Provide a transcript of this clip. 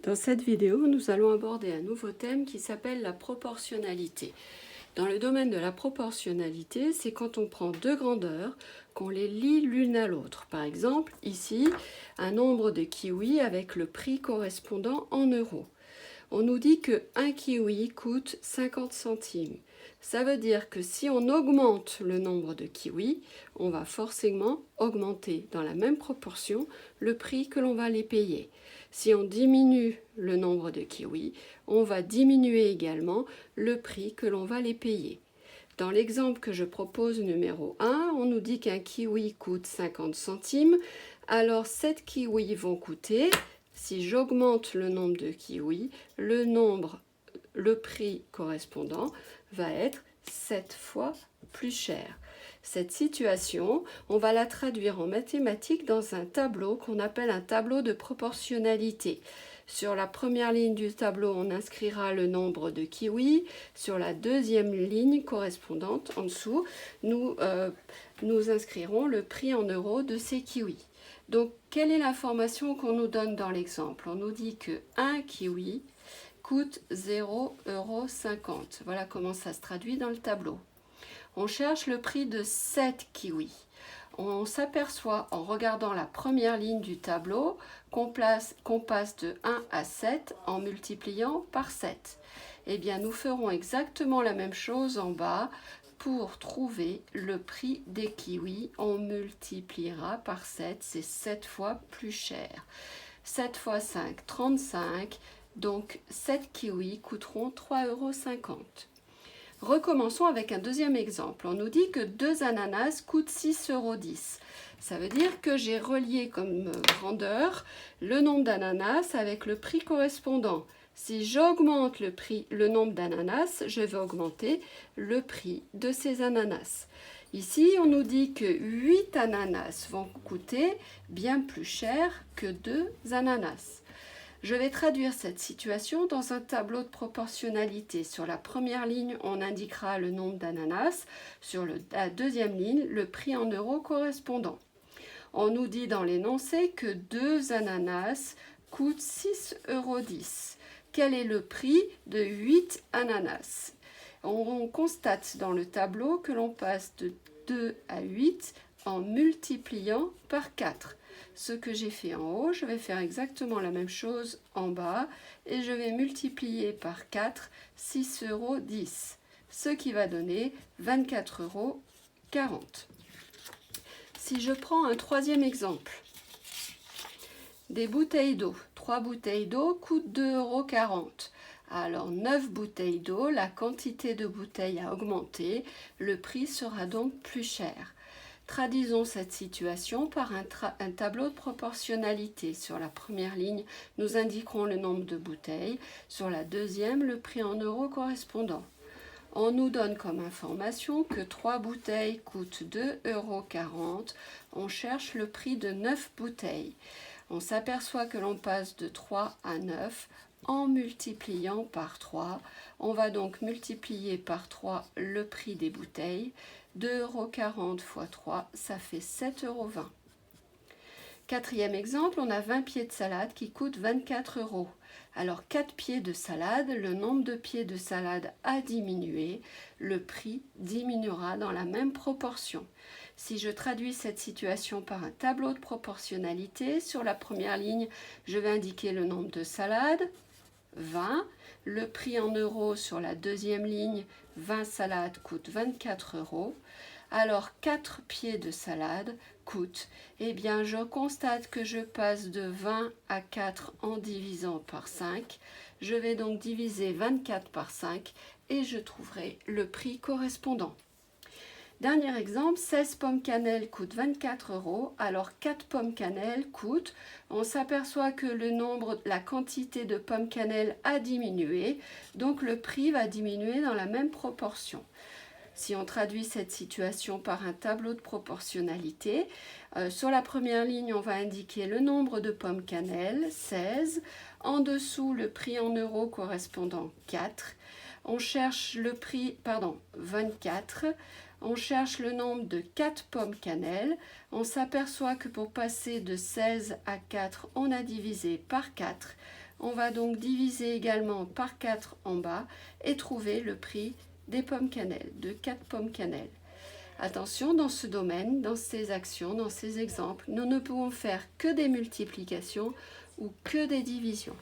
Dans cette vidéo, nous allons aborder un nouveau thème qui s'appelle la proportionnalité. Dans le domaine de la proportionnalité, c'est quand on prend deux grandeurs, qu'on les lie l'une à l'autre. Par exemple, ici, un nombre de kiwis avec le prix correspondant en euros. On nous dit que un kiwi coûte 50 centimes. Ça veut dire que si on augmente le nombre de kiwis, on va forcément augmenter dans la même proportion le prix que l'on va les payer. Si on diminue le nombre de kiwis, on va diminuer également le prix que l'on va les payer. Dans l'exemple que je propose numéro 1, on nous dit qu'un kiwi coûte 50 centimes. Alors 7 kiwis vont coûter, si j'augmente le nombre de kiwis, le prix correspondant va être 7 fois plus cher. Cette situation, on va la traduire en mathématiques dans un tableau qu'on appelle un tableau de proportionnalité. Sur la première ligne du tableau, on inscrira le nombre de kiwis. Sur la deuxième ligne correspondante, en dessous, nous inscrirons le prix en euros de ces kiwis. Donc, quelle est l'information qu'on nous donne dans l'exemple? On nous dit que 1 kiwi coûte 0,50 €. Voilà comment ça se traduit dans le tableau. On cherche le prix de 7 kiwis. On s'aperçoit en regardant la première ligne du tableau qu'on passe de 1 à 7 en multipliant par 7. Eh bien, nous ferons exactement la même chose en bas. Pour trouver le prix des kiwis, on multipliera par 7, c'est 7 fois plus cher. 7 fois 5, 35, donc 7 kiwis coûteront 3,50 €. Recommençons avec un deuxième exemple. On nous dit que 2 ananas coûtent 6,10 €. Ça veut dire que j'ai relié comme grandeur le nombre d'ananas avec le prix correspondant. Si j'augmente le nombre d'ananas, je vais augmenter le prix de ces ananas. Ici, on nous dit que 8 ananas vont coûter bien plus cher que 2 ananas. Je vais traduire cette situation dans un tableau de proportionnalité. Sur la première ligne, on indiquera le nombre d'ananas. Sur la deuxième ligne, le prix en euros correspondant. On nous dit dans l'énoncé que 2 ananas coûtent 6,10 €. Quel est le prix de 8 ananas? On constate dans le tableau que l'on passe de 2 à 8 en multipliant par 4. Ce que j'ai fait en haut, je vais faire exactement la même chose en bas et je vais multiplier par 4 6,10 €, ce qui va donner 24,40 €. Si je prends un troisième exemple, des bouteilles d'eau. 3 bouteilles d'eau coûtent 2,40 €. Alors 9 bouteilles d'eau, la quantité de bouteilles a augmenté, le prix sera donc plus cher. Traduisons cette situation par un tableau de proportionnalité. Sur la première ligne, nous indiquerons le nombre de bouteilles. Sur la deuxième, le prix en euros correspondant. On nous donne comme information que 3 bouteilles coûtent 2,40 €. On cherche le prix de 9 bouteilles. On s'aperçoit que l'on passe de 3 à 9 en multipliant par 3. On va donc multiplier par 3 le prix des bouteilles. 2,40 € fois 3, ça fait 7,20 €. Quatrième exemple, on a 20 pieds de salade qui coûtent 24 €. Alors 4 pieds de salade, le nombre de pieds de salade a diminué, le prix diminuera dans la même proportion. Si je traduis cette situation par un tableau de proportionnalité, sur la première ligne, je vais indiquer le nombre de salades, 20. Le prix en euros sur la deuxième ligne, 20 salades coûtent 24 €. Alors 4 pieds de salade coûtent, eh bien je constate que je passe de 20 à 4 en divisant par 5. Je vais donc diviser 24 par 5 et je trouverai le prix correspondant. Dernier exemple, 16 pommes cannelle coûtent 24 €, alors 4 pommes cannelle coûtent, on s'aperçoit que la quantité de pommes cannelle a diminué, donc le prix va diminuer dans la même proportion. Si on traduit cette situation par un tableau de proportionnalité, sur la première ligne, on va indiquer le nombre de pommes cannelle, 16. En dessous, le prix en euros correspondant, 4. On cherche 24. On cherche le nombre de 4 pommes cannelle. On s'aperçoit que pour passer de 16 à 4, on a divisé par 4. On va donc diviser également par 4 en bas et trouver le prix des pommes cannelle, de 4 pommes cannelle. Attention, dans ce domaine, dans ces actions, dans ces exemples, nous ne pouvons faire que des multiplications ou que des divisions.